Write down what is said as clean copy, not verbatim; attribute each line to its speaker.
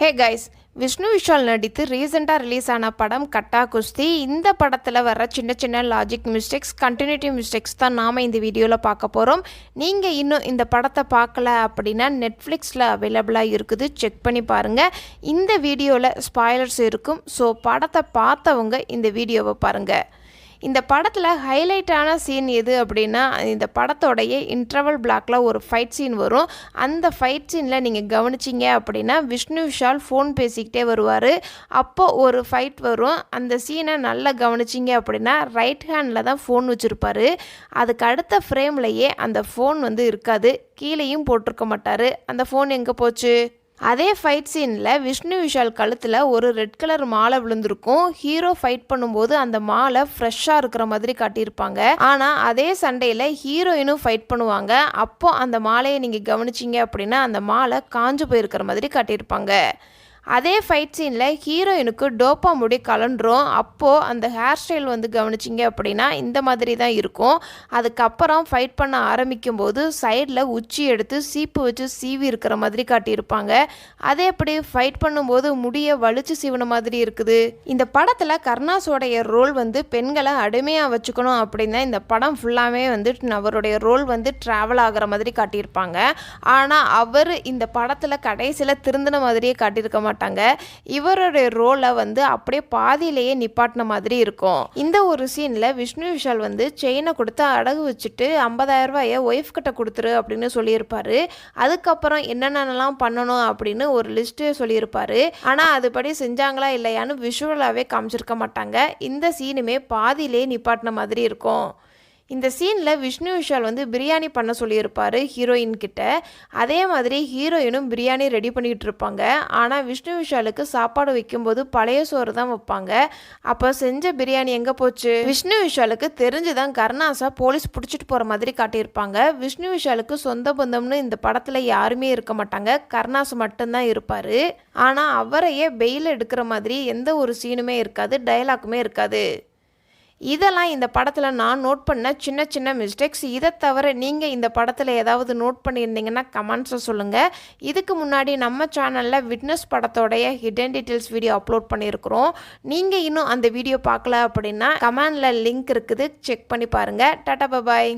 Speaker 1: Hey guys, Vishnu Vishal நடித்து ரீசெண்டாக release ஆன படம் கட்டா குஸ்தி. இந்த படத்தில் வர சின்ன சின்ன லாஜிக் மிஸ்டேக்ஸ், கண்டினியூட்டி மிஸ்டேக்ஸ் தான் நாம் இந்த வீடியோவில் பார்க்க போகிறோம். நீங்கள் இன்னும் இந்த படத்தை பார்க்கல அப்படின்னா நெட்ஃப்ளிக்ஸில் அவைலபிளாக இருக்குது, செக் பண்ணி பாருங்கள். இந்த வீடியோவில் ஸ்பாய்லர்ஸ் இருக்கும், ஸோ படத்தை பார்த்தவங்க இந்த வீடியோவை பாருங்கள். இந்த படத்தில் ஹைலைட்டான சீன் எது அப்படின்னா, இந்த படத்தோடைய இன்டர்வல் பிளாக்ல ஒரு ஃபைட் சீன் வரும். அந்த ஃபைட் சீனில் நீங்கள் கவனிச்சிங்க அப்படின்னா விஷ்ணு விஷால் ஃபோன் பேசிக்கிட்டே வருவார். அப்போது ஒரு ஃபைட் வரும். அந்த சீனை நல்லா கவனிச்சிங்க அப்படின்னா ரைட் ஹேண்டில் தான் ஃபோன் வச்சுருப்பார். அதுக்கு அடுத்த ஃப்ரேம்லையே அந்த ஃபோன் இருக்காது, கீழேயும் போட்டிருக்க மாட்டார். அந்த ஃபோன் எங்கே போச்சு? அதே ஃபைட் சீனில் விஷ்ணு விஷால் கழுத்தில் ஒரு ரெட் கலர் மாலை விழுந்திருக்கும். ஹீரோ ஃபைட் பண்ணும்போது அந்த மாலை ஃப்ரெஷ்ஷாக இருக்கிற மாதிரி காட்டியிருப்பாங்க. ஆனால் அதே சண்டையில் ஹீரோயினும் ஃபைட் பண்ணுவாங்க. அப்போ அந்த மாலையை நீங்கள் கவனிச்சிங்க அப்படின்னா அந்த மாலை காஞ்சு போயிருக்கிற மாதிரி காட்டியிருப்பாங்க. அதே ஃபைட் சீனில் ஹீரோயினுக்கு டோப்பா முடி கலண்டுரும். அப்போது அந்த ஹேர் ஸ்டைல் கவனிச்சிங்க அப்படின்னா இந்த மாதிரி தான் இருக்கும். அதுக்கப்புறம் ஃபைட் பண்ண ஆரம்பிக்கும் போது சைடில் உச்சி எடுத்து சீப்பு வச்சு சீவி இருக்கிற மாதிரி காட்டியிருப்பாங்க. அதே எப்படி ஃபைட் பண்ணும்போது முடியை வலிச்சு சீவன மாதிரி இருக்குது. இந்த படத்தில் கருணாஸோடைய ரோல் பெண்களை அடிமையாக வச்சுக்கணும் அப்படின்னா இந்த படம் ஃபுல்லாகவே அவருடைய ரோல் ட்ராவல் ஆகிற மாதிரி காட்டியிருப்பாங்க. ஆனால் அவர் இந்த படத்தில் கடைசியில் திருந்தின மாதிரியே காட்டியிருக்க மாட்டாங்க. இவருடைய ரோலை அப்படியே பாதியிலேயே நிப்பாட்டின மாதிரி இருக்கும். இந்த ஒரு சீன்ல விஷ்ணு விஷால் செயினை கொடுத்து அடகு வச்சுட்டு 50,000 ரூபாயை ஒய்ஃப் கிட்ட கொடுத்துரு அப்படின்னு சொல்லியிருப்பாரு. அதுக்கப்புறம் என்னென்னலாம் பண்ணணும் அப்படின்னு ஒரு லிஸ்ட்டே சொல்லியிருப்பாரு. ஆனால் அதுபடி செஞ்சாங்களா இல்லையான்னு விஷுவலாகவே காமிச்சிருக்க மாட்டாங்க. இந்த சீனுமே பாதியிலே நிப்பாட்டின மாதிரி இருக்கும். இந்த சீனில் விஷ்ணு விஷால் பிரியாணி பண்ண சொல்லியிருப்பார் ஹீரோயின் கிட்ட. அதே மாதிரி ஹீரோயினும் பிரியாணி ரெடி பண்ணிகிட்டு இருப்பாங்க. ஆனால் விஷ்ணு விஷாலுக்கு சாப்பாடு வைக்கும்போது பழைய சோறு தான் வைப்பாங்க. அப்போ செஞ்ச பிரியாணி எங்கே போச்சு? விஷ்ணு விஷாலுக்கு தெரிஞ்சுதான் கருணாஸை போலீஸ் பிடிச்சிட்டு போகிற மாதிரி காட்டியிருப்பாங்க. விஷ்ணு விஷாலுக்கு சொந்த பந்தம்னு இந்த படத்தில் யாருமே இருக்க மாட்டாங்க, கருணாஸ் மட்டும்தான் இருப்பார். ஆனால் அவரையே பெயில் எடுக்கிற மாதிரி எந்த ஒரு சீனுமே இருக்காது, டைலாக்குமே இருக்காது. இதெல்லாம் இந்த படத்தில் நான் நோட் பண்ண சின்ன சின்ன மிஸ்டேக்ஸ். இதை தவிர நீங்கள் இந்த படத்தில் ஏதாவது நோட் பண்ணியிருந்தீங்கன்னா கமெண்ட்ஸை சொல்லுங்கள். இதுக்கு முன்னாடி நம்ம சேனலில் விட்னஸ் படத்தோடைய ஹிடன் டீட்டெயில்ஸ் வீடியோ அப்லோட் பண்ணியிருக்கிறோம். நீங்கள் இன்னும் அந்த வீடியோ பார்க்கல அப்படின்னா கமெண்டில் லிங்க் இருக்குது, செக் பண்ணி பாருங்கள். டாடா பாய்.